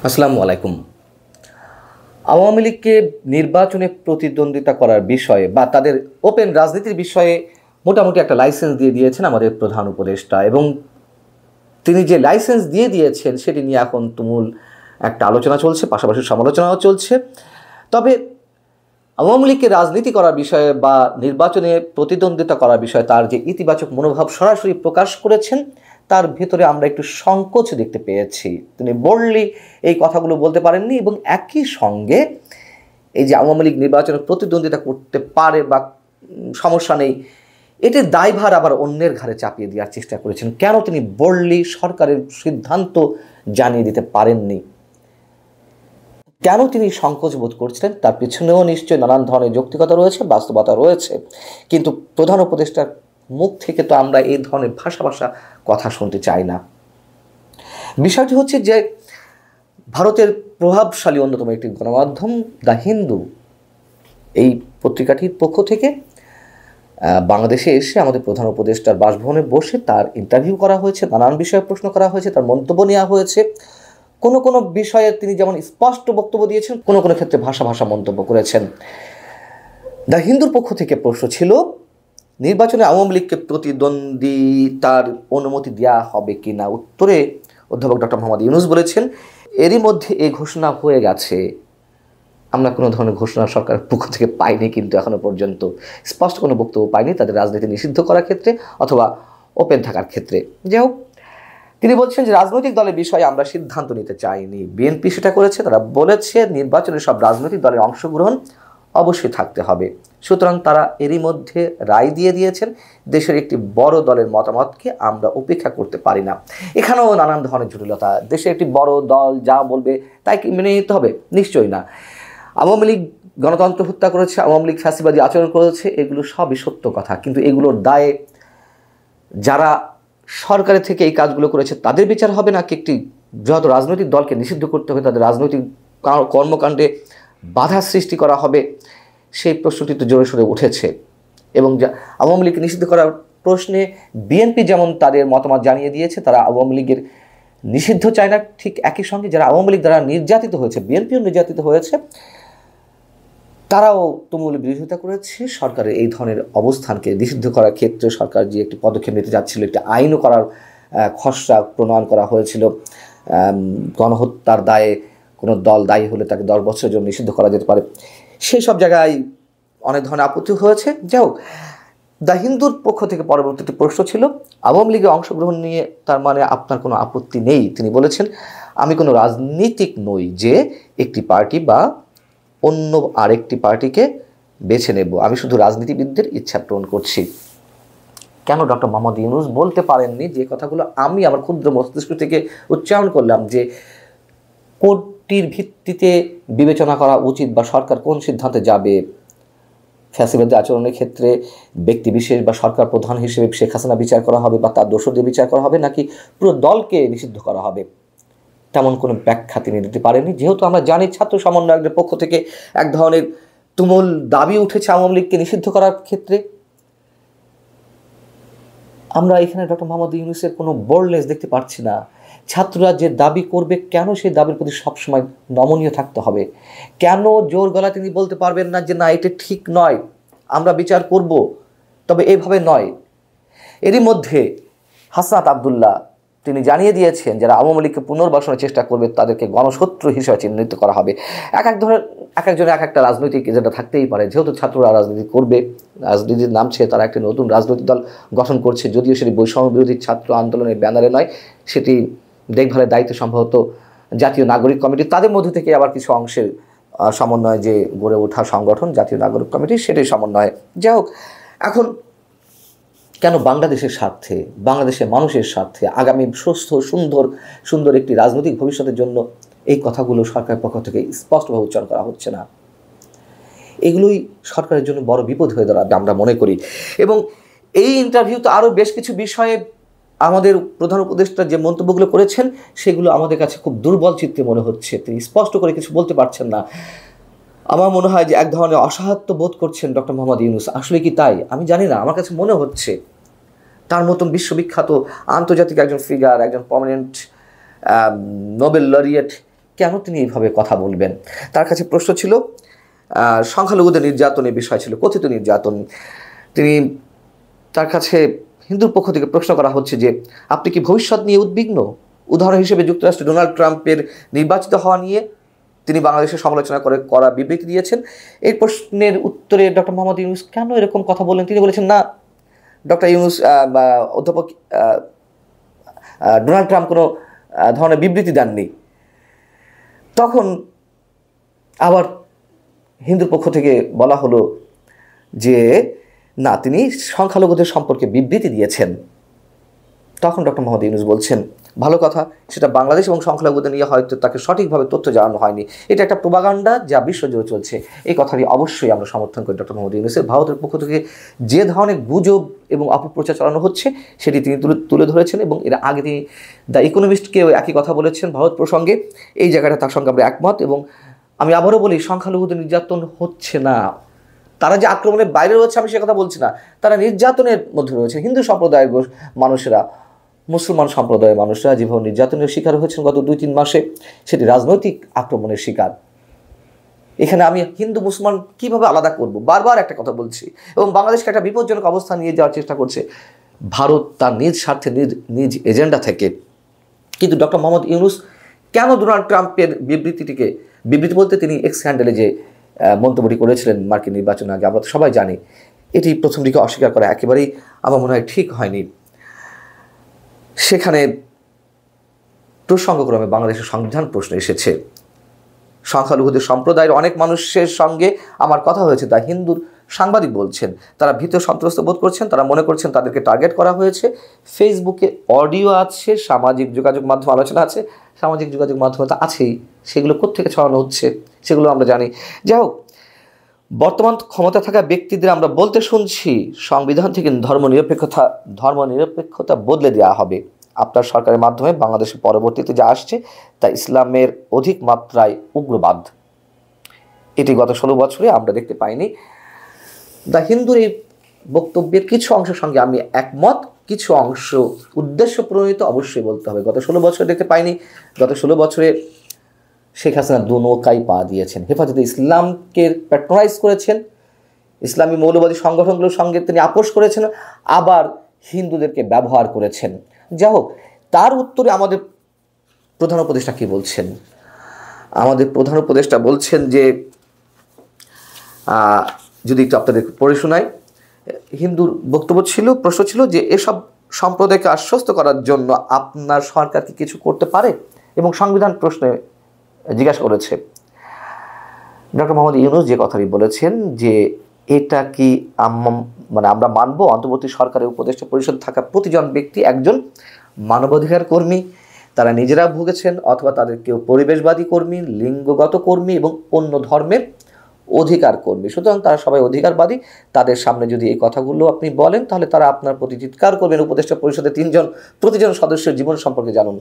আসসালামু আলাইকুম। আওয়ামী লীগকে নির্বাচনে প্রতিদ্বন্দ্বিতা করার বিষয়ে বা তাদের ওপেন রাজনীতির বিষয়ে মোটামুটি একটা লাইসেন্স দিয়ে দিয়েছেন আমাদের প্রধান উপদেষ্টা, এবং তিনি যে লাইসেন্স দিয়ে দিয়েছেন সেটি নিয়ে এখন তুমুল একটা আলোচনা চলছে, পাশাপাশি সমালোচনাও চলছে। তবে আওয়ামী লীগকে রাজনীতি করার বিষয়ে বা নির্বাচনে প্রতিদ্বন্দ্বিতা করার বিষয়ে তার যে ইতিবাচক মনোভাব সরাসরি প্রকাশ করেছেন, তার ভেতরে আমরা একটু সংকোচ দেখতে পেয়েছি। তিনি বোল্ডলি এই কথাগুলো বলতে পারেননি, এবং একই সঙ্গে এই যে আওয়ামী লীগ নির্বাচনে প্রতিদ্বন্দ্বিতা করতে পারে বা সমস্যা নেই, এটির দায়ভার আবার অন্যের ঘাড়ে চাপিয়ে দেওয়ার চেষ্টা করেছেন। কেন তিনি বোল্ডলি সরকারের সিদ্ধান্ত জানিয়ে দিতে পারেননি, কেন তিনি সংকোচ বোধ করছিলেন, তার পিছনেও নিশ্চয়ই নানান ধরনের যৌক্তিকতা রয়েছে, বাস্তবতা রয়েছে। কিন্তু প্রধান উপদেষ্টার মুখ থেকে তো আমরা এই ধরনের ভাষা কথা শুনতে চাই না। বিষয়টি হচ্ছে যে ভারতের প্রভাবশালী অন্যতম একটি গণমাধ্যম দ্য হিন্দু, এই পত্রিকাটির পক্ষ থেকে বাংলাদেশে এসে আমাদের প্রধান উপদেষ্টার বাসভবনে বসে তার ইন্টারভিউ করা হয়েছে, নানান বিষয়ে প্রশ্ন করা হয়েছে, তার মন্তব্য নেওয়া হয়েছে। কোনো বিষয়ে তিনি যেমন স্পষ্ট বক্তব্য দিয়েছেন, কোনো ক্ষেত্রে ভাষা মন্তব্য করেছেন। দ্য হিন্দুর পক্ষ থেকে প্রশ্ন ছিল, নির্বাচনে আওয়ামী লীগকে প্রতিদ্বন্দ্বিতার অনুমতি দেওয়া হবে কি না। উত্তরে অধ্যাপক ডক্টর মোহাম্মদ ইউনূস বলেছেন, এরই মধ্যে এই ঘোষণা হয়ে গেছে। আমরা কোনো ধরনের ঘোষণা সরকারের পক্ষ থেকে পাইনি, কিন্তু এখনও পর্যন্ত স্পষ্ট কোনো বক্তব্য পাইনি তাদের রাজনীতি নিষিদ্ধ করার ক্ষেত্রে অথবা ওপেন থাকার ক্ষেত্রে। যাই হোক, তিনি বলছেন যে রাজনৈতিক দলের বিষয়ে আমরা সিদ্ধান্ত নিতে চাইনি। বিএনপি সেটা করেছে, তারা বলেছে নির্বাচনে সব রাজনৈতিক দলের অংশগ্রহণ অবশ্যই থাকতে হবে। সুতরাং তারা এরই মধ্যে রায় দিয়ে দিয়েছেন, দেশের একটি বড় দলের মতামতকে আমরা উপেক্ষা করতে পারি না। এখানেও নানান ধরনের জটিলতা। দেশের একটি বড় দল যা বলবে তাই কি মেনে নিতে হবে? নিশ্চয়ই না। আওয়ামী লীগ গণতন্ত্র হত্যা করেছে, আওয়ামী লীগ ফ্যাসিবাদী আচরণ করেছে, এগুলো সবই সত্য কথা। কিন্তু এগুলোর দায়ে যারা সরকারের থেকে এই কাজগুলো করেছে তাদের বিচার হবে, নাকি একটি বৃহৎ রাজনৈতিক দলকে নিষিদ্ধ করতে হবে, তাদের রাজনৈতিক কর্মকাণ্ডে বাধা সৃষ্টি করা হবে? সেই প্রশ্নটি তো জোরে সোরে উঠেছে। এবং আওয়ামী লীগকে নিষিদ্ধ করার প্রশ্নে বিএনপি যেমন তাদের মতামত জানিয়ে দিয়েছে, তারা আওয়ামী লীগের নিষিদ্ধ চায় না, ঠিক একই সঙ্গে যারা আওয়ামী লীগ দ্বারা নির্যাতিত হয়েছে, বিএনপিও নির্যাতিত হয়েছে, তারাও তুমুল বিরোধিতা করেছে সরকারের এই ধরনের অবস্থানকে। নিষিদ্ধ করার ক্ষেত্রে সরকার যে একটি পদক্ষেপ নিতে যাচ্ছিল, একটি আইনও করার খসড়া প্রণয়ন করা হয়েছিল। গণহত্যার দায়ে কোনো দল দায়ী হলে তাকে 10 বছরের জন্য নিষিদ্ধ করা যেতে পারে। সেই সব জায়গায় অনেক ধরনের আপত্তি হয়েছে। যাই হোক, দ্য হিন্দুর পক্ষ থেকে পরবর্তীতে প্রশ্ন ছিল, আওয়ামী লীগে অংশগ্রহণ নিয়ে তার মানে আপনার কোনো আপত্তি নেই? তিনি বলেছেন, আমি কোনো রাজনীতিক নই যে একটি পার্টি বা অন্য আরেকটি পার্টিকে বেছে নেব, আমি শুধু রাজনীতিবিদদের ইচ্ছা পূরণ করছি। কেন ডক্টর মোহাম্মদ ইউনূস বলতে পারেননি যে কথাগুলো আমি আমার ক্ষুদ্র মস্তিষ্ক থেকে উচ্চারণ করলাম, যে কোনটির ভিত্তিতে বিবেচনা করা উচিত বা সরকার কোন সিদ্ধান্তে যাবে? ফ্যাসিবাদী আচরণের ক্ষেত্রে ব্যক্তিবিশেষ বা সরকার প্রধান হিসেবে শেখ হাসিনা বিচার করা হবে বা তার দোষরদের বিচার করা হবে, নাকি পুরো দলকে নিষিদ্ধ করা হবে? তেমন কোনো ব্যাখ্যা তিনি দিতে পারেননি। যেহেতু আমরা জানি ছাত্র সমন্বয়কদের পক্ষ থেকে এক ধরনের তুমুল দাবি উঠেছে আওয়ামী লীগকে নিষিদ্ধ করার ক্ষেত্রে, আমরা এখানে ডক্টর মোহাম্মদ ইউনূসের কোনো বোল্ডনেস দেখতে পাচ্ছি না। ছাত্ররা যে দাবি করবে, কেন সেই দাবির প্রতি সবসময় নমনীয় থাকতে হবে? কেন জোর গলা তিনি বলতে পারবেন না যে না, এটা ঠিক নয়, আমরা বিচার করব, তবে এভাবে নয়? এরই মধ্যে হাসনাত আবদুল্লাহ তিনি জানিয়ে দিয়েছেন, যারা আওয়ামী লীগকে পুনর্বাসনের চেষ্টা করবে তাদেরকে গণশত্রু হিসেবে চিহ্নিত করা হবে। এক একজনের এক একটা রাজনৈতিক এজেন্ডা থাকতেই পারে। যেহেতু ছাত্ররা রাজনীতি করবে, রাজনীতির নামছে, তারা একটি নতুন রাজনৈতিক দল গঠন করছে, যদিও সেটি বৈষম্য বিরোধী ছাত্র আন্দোলনের ব্যানারে নয়, সেটি দেখভালের দায়িত্ব সম্ভবত জাতীয় নাগরিক কমিটি, তাদের মধ্যে থেকে আবার কিছু অংশের সমন্বয় যে গড়ে ওঠা সংগঠন জাতীয় নাগরিক কমিটি, সেটির সমন্বয়। যাই হোক, এখন কেন বাংলাদেশের স্বার্থে, বাংলাদেশের মানুষের স্বার্থে, আগামী সুস্থ সুন্দর একটি রাজনৈতিক ভবিষ্যতের জন্য এই কথাগুলো সরকারের পক্ষ থেকে স্পষ্টভাবে উচ্চারণ করা হচ্ছে না? এগুলোই সরকারের জন্য বড় বিপদ হয়ে দাঁড়াবে আমরা মনে করি। এবং এই ইন্টারভিউতে আরও বেশ কিছু বিষয়ে আমাদের প্রধান উপদেষ্টা যে মন্তব্যগুলো করেছেন, সেগুলো আমাদের কাছে খুব দুর্বল চিত্তে মনে হচ্ছে। তিনি স্পষ্ট করে কিছু বলতে পারছেন না। আমার মনে হয় যে এক ধরনের অসহায়ত্ব বোধ করছেন ডক্টর মোহাম্মদ ইউনূস। আসলে কি তাই? আমি জানি না, আমার কাছে মনে হচ্ছে তার মতন বিশ্ববিখ্যাত আন্তর্জাতিক একজন ফিগার, একজন পার্মানেন্ট নোবেল লরিয়েট, কেন তিনি এইভাবে কথা বলবেন? তার কাছে প্রশ্ন ছিল সংখ্যালঘুদের নির্যাতনের বিষয় ছিল, কথিত নির্যাতন। তার কাছে হিন্দুর পক্ষ থেকে প্রশ্ন করা হচ্ছে যে আপনি কি ভবিষ্যৎ নিয়ে উদ্বিগ্ন? উদাহরণ হিসেবে যুক্তরাষ্ট্রে ডোনাল্ড ট্রাম্পের নির্বাচিত হওয়া নিয়ে তিনি বাংলাদেশের সমালোচনা করা বিবৃতি দিয়েছেন। এই প্রশ্নের উত্তরে ডক্টর মোহাম্মদ ইউনূস কেন এরকম কথা বললেন? তিনি বলেছেন না, ডক্টর ইউনূস অধ্যাপক ডোনাল্ড ট্রাম্প কোনো ধরনের বিবৃতি দেননি। তখন আবার হিন্দুর পক্ষ থেকে বলা হলো যে না, তিনি সংখ্যালঘুদের সম্পর্কে বিবৃতি দিয়েছেন। তখন ডক্টর মোহাম্মদ ইউনূস বলছেন ভালো কথা, সেটা বাংলাদেশ এবং সংখ্যালঘুদের নিয়ে হয়তো তাকে সঠিকভাবে তথ্য জানানো হয়নি, এটা একটা প্রোপাগান্ডা যা বিশ্বজুড়ে চলছে। এই কথাটি অবশ্যই আমরা সমর্থন করি ডক্টর মোহাম্মদ ইউনূসের। ভারতের পক্ষ থেকে যে ধরনের গুজব এবং অপপ্রচার চালানো হচ্ছে সেটি তিনি তুলে ধরেছেন, এবং এর আগে তিনি দ্য ইকোনমিস্টকেও একই কথা বলেছেন ভারত প্রসঙ্গে। এই জায়গাটা তার সঙ্গে আমরা একমত। এবং আমি আবারও বলি, সংখ্যালঘুদের নির্যাতন হচ্ছে না, তারা যে আক্রমণের বাইরে রয়েছে আমি সে কথা বলছি না, তারা নির্যাতনের মধ্যে রয়েছে। হিন্দু সম্প্রদায়ের মানুষেরা, মুসলমান সম্প্রদায়ের মানুষরা যেভাবে নির্যাতনের শিকার হয়েছেন গত 2-3 মাসে, সেটি রাজনৈতিক আক্রমণের শিকার। এখানে আমি হিন্দু মুসলমান কিভাবে আলাদা করব? বারবার একটা কথা বলছি, এবং বাংলাদেশকে একটা বিপজ্জনক অবস্থা নিয়ে যাওয়ার চেষ্টা করছে ভারত তার নিজ স্বার্থে, নিজ এজেন্ডা থেকে। কিন্তু ডক্টর মোহাম্মদ ইউনূস কেন ডোনাল্ড ট্রাম্পের বিবৃতি বলতে তিনি এক্স হ্যান্ডেলে যে মন্তব্যটি করেছিলেন মার্কিন নির্বাচনের আগে, আমরা তো সবাই জানি, এটি প্রথম দিকে অস্বীকার করা একেবারেই আমার মনে হয় ঠিক হয়নি। সেখানে প্রসঙ্গক্রমে বাংলাদেশের সংবিধান প্রশ্ন এসেছে। সংখ্যালঘুদের সম্প্রদায়ের অনেক মানুষের সঙ্গে আমার কথা হয়েছে, তা হিন্দুর সাংবাদিক বলছেন তারা ভীত সন্ত্রস্ত বোধ করছেন, তারা মনে করছেন তাদেরকে টার্গেট করা হয়েছে। ফেসবুকে অডিও আছে, সামাজিক যোগাযোগ মাধ্যম আলোচনা আছে, সামাজিক যোগাযোগ মাধ্যম তো আছেই, সেগুলো কোত্থেকে ছড়ানো হচ্ছে সেগুলো আমরা জানি। যাই হোক, বর্তমান ক্ষমতা থাকা ব্যক্তিদের আমরা বলতে শুনছি সংবিধান থেকে ধর্মনিরপেক্ষতা বদলে দেওয়া হবে। আপনার সরকারের মাধ্যমে বাংলাদেশে পরবর্তীতে যা আসছে তা ইসলামের অধিক মাত্রায় উগ্রবাদ। এটি গত 16 বছরে আমরা দেখতে পাইনি। দ্য হিন্দুর এই বক্তব্যের কিছু অংশের সঙ্গে আমি একমত, কিছু অংশ উদ্দেশ্য প্রণোদিত অবশ্যই বলতে হবে। গত 16 বছরে দেখতে পাইনি। গত 16 বছরে শেখ হাসিনা দু নৌকায় পা দিয়েছেন। হেফাজতে ইসলামকে প্যাট্রোনাইজ করেছেন, ইসলামী মৌলবাদী সংগঠনগুলোর সঙ্গে তিনি আপোষ করেছেন, আবার হিন্দুদেরকে ব্যবহার করেছেন। যাই হোক, তার উত্তরে আমাদের প্রধান উপদেষ্টা কি বলছেন? আমাদের প্রধান উপদেষ্টা বলছেন যে, যদি একটু আপনাদের পড়ে শোনাই, হিন্দুর বক্তব্য ছিল, প্রশ্ন ছিল যে এসব সম্প্রদায়কে আশ্বস্ত করার জন্য আপনার সরকার কি কিছু করতে পারে, এবং সংবিধান প্রশ্নে জিজ্ঞাসা করেছে। ডক্টর মোহাম্মদ ইউনূস যে কথাটি বলেছেন যে এটা কি আমরা মানব, অন্তর্বর্তী সরকারের উপদেষ্টা পরিষদে থাকা প্রতিজন ব্যক্তি একজন মানবাধিকার কর্মী, তারা নিজেরা ভুগেছেন, অথবা তাদের কেউ পরিবেশবাদী কর্মী, লিঙ্গগত কর্মী এবং অন্য ধর্মের অধিকার কর্মী। সুতরাং তারা সবাই অধিকারবাদী। তাদের সামনে যদি এই কথাগুলো আপনি বলেন তাহলে তারা আপনার প্রতি চিৎকার করবেন। উপদেষ্টা পরিষদে প্রতিজন সদস্যের জীবন সম্পর্কে জানুন।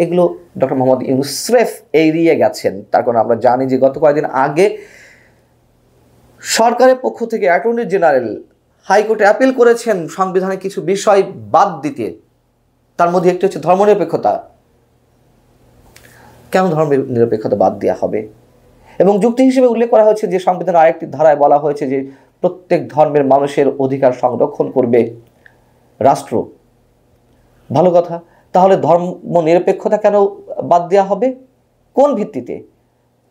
এগুলো ডক্টর মোহাম্মদ ইউনূস স্রেফ এড়িয়ে গেছেন। তার কারণ আমরা জানি যে গত কয়েকদিন আগে সরকারের পক্ষ থেকে অ্যাটর্নি জেনারেল হাইকোর্টে অ্যাপিল করেছেন সংবিধানে কিছু বিষয় বাদ দিতে। তার মধ্যে একটি হচ্ছে ধর্মনিরপেক্ষতা। কেন ধর্মনিরপেক্ষতা বাদ দেওয়া হবে? এবং যুক্তি হিসেবে উল্লেখ করা হয়েছে যে সংবিধানের আরেকটি ধারায় বলা হয়েছে যে প্রত্যেক ধর্মের মানুষের অধিকার সংরক্ষণ করবে রাষ্ট্র। ভালো কথা, তাহলে ধর্ম নিরপেক্ষতা কেন বাদ দেওয়া হবে? কোন ভিত্তিতে?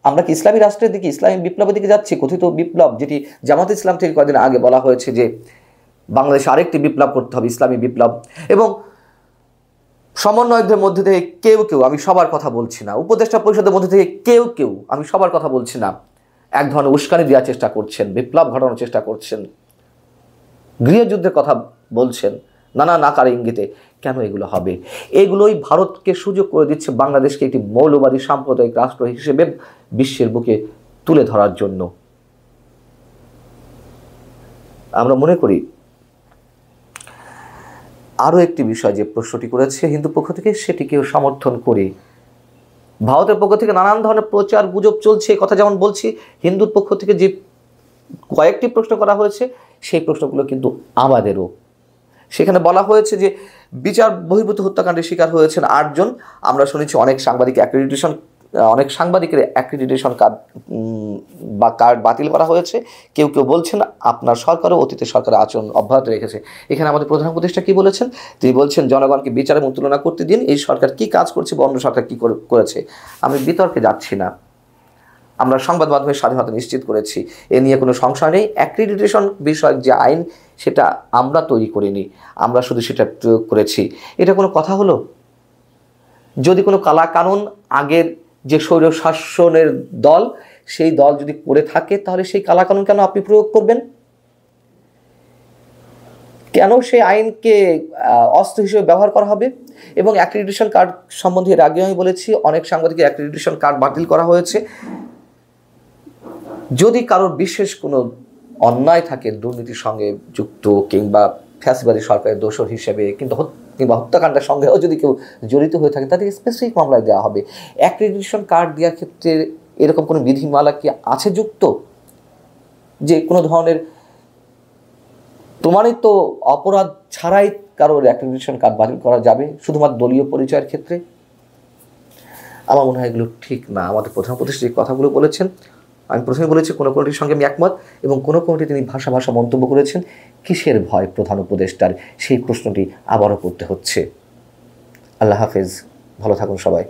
আমরা কি ইসলামী রাষ্ট্রের দিকে, ইসলামী বিপ্লবের দিকে যাচ্ছি? কথিত বিপ্লব, যেটি জামাতে ইসলাম থেকে কয়েকদিন আগে বলা হয়েছে যে বাংলাদেশে আরেকটি বিপ্লব করতে হবে, ইসলামী বিপ্লব। এবং সমন্বয়কদের মধ্যে থেকে কেউ কেউ, আমি সবার কথা বলছি না, উপদেষ্টা পরিষদের মধ্যে থেকে কেউ কেউ, আমি সবার কথা বলছি না, এক ধরনের উস্কানি দেওয়ার চেষ্টা করছেন, বিপ্লব ঘটানোর চেষ্টা করছেন, গৃহযুদ্ধের কথা বলছেন নানা নাকার ইঙ্গিতে। কেন এগুলো হবে? এগুলোই ভারতকে সুযোগ করে দিচ্ছে বাংলাদেশকে একটি মৌলবাদী সাম্প্রদায়িক রাষ্ট্র হিসেবে বিশ্বের বুকে তুলে ধরার জন্য। আমরা মনে করি আরও একটি বিষয় যে প্রশ্নটি করেছে হিন্দু পক্ষ থেকে, সেটিকেও সমর্থন করি। ভারতের পক্ষ থেকে নানান ধরনের প্রচার গুজব চলছে, কথা যেমন বলছি, হিন্দুর পক্ষ থেকে যে কয়েকটি প্রশ্ন করা হয়েছে সেই প্রশ্নগুলো কিন্তু আমাদেরও। সেখানে বলা হয়েছে যে বিচার বহির্ভূত হত্যাকাণ্ডের শিকার হয়েছেন 8 জন। আমরা শুনেছি অনেক সাংবাদিক অ্যাক্রেডিটেশন অনেক সাংবাদিকের অ্যাক্রিডিটেশন কার্ড বা কার্ড বাতিল করা হয়েছে। কেউ কেউ বলছেন আপনার সরকারও অতীতের সরকারের আচরণ অব্যাহত রেখেছে। এখানে আমাদের প্রধান উপদেষ্টা কী বলেছেন? তিনি বলছেন জনগণকে বিচার এবং তুলনা করতে দিন, এই সরকার কী কাজ করছে বা অন্য সরকার কী করেছে। আমি বিতর্কে যাচ্ছি না, আমরা সংবাদ মাধ্যমের স্বাধীনতা নিশ্চিত করেছি, এ নিয়ে কোনো সংশয় নেই। অ্যাক্রিডিটেশন বিষয়ক যে আইন সেটা আমরা তৈরি করিনি, আমরা শুধু সেটা প্রয়োগ করেছি। এটা কোনো কথা হলো? যদি কোনো কালাকানুন আগের যে স্বৈর শাসনের দল, সেই দল যদি করে থাকে, তাহলে সেই কালাকানুন কেন আপনি প্রয়োগ করবেন? কেন সেই আইনকে অস্ত্র হিসেবে ব্যবহার করা হবে? এবং অ্যাক্রিডিটেশন কার্ড সম্বন্ধে এর আগে আমি বলেছি, অনেক সাংবাদিকের অ্যাক্রিডিটেশন কার্ড বাতিল করা হয়েছে। যদি কারোর বিশেষ কোনো অন্যায় থাকে, দুর্নীতির সঙ্গে যুক্ত কিংবা ফ্যাসিবাদী সরকারের দোষর হিসেবে কিংবা হত্যাকাণ্ডের সঙ্গেও যদি কেউ জড়িত হয়ে থাকে, তাদেরকে স্পেসিফিক মামলায় দেওয়া হবে। অ্যাক্রিডিটেশন কার্ড দেওয়ার ক্ষেত্রে এরকম কোনো বিধিমালা কি আছে যুক্ত, যে কোনো ধরনের প্রমাণিত অপরাধ ছাড়াই কারোর অ্যাক্রিডিটেশন কার্ড বাতিল করা যাবে শুধুমাত্র দলীয় পরিচয়ের ক্ষেত্রে? আমার মনে হয় এগুলো ঠিক না। আমাদের প্রধান উপদেষ্টা যে কথাগুলো বলেছেন, আমি প্রথমে বলেছি কোনো কোনোটির সঙ্গে আমি একমত, এবং কোনো কোনোটি তিনি ভাষা মন্তব্য করেছেন। কিসের ভয় প্রধান উপদেষ্টার, সেই প্রশ্নটি আবারও করতে হচ্ছে। আল্লাহ হাফেজ, ভালো থাকুন সবাই।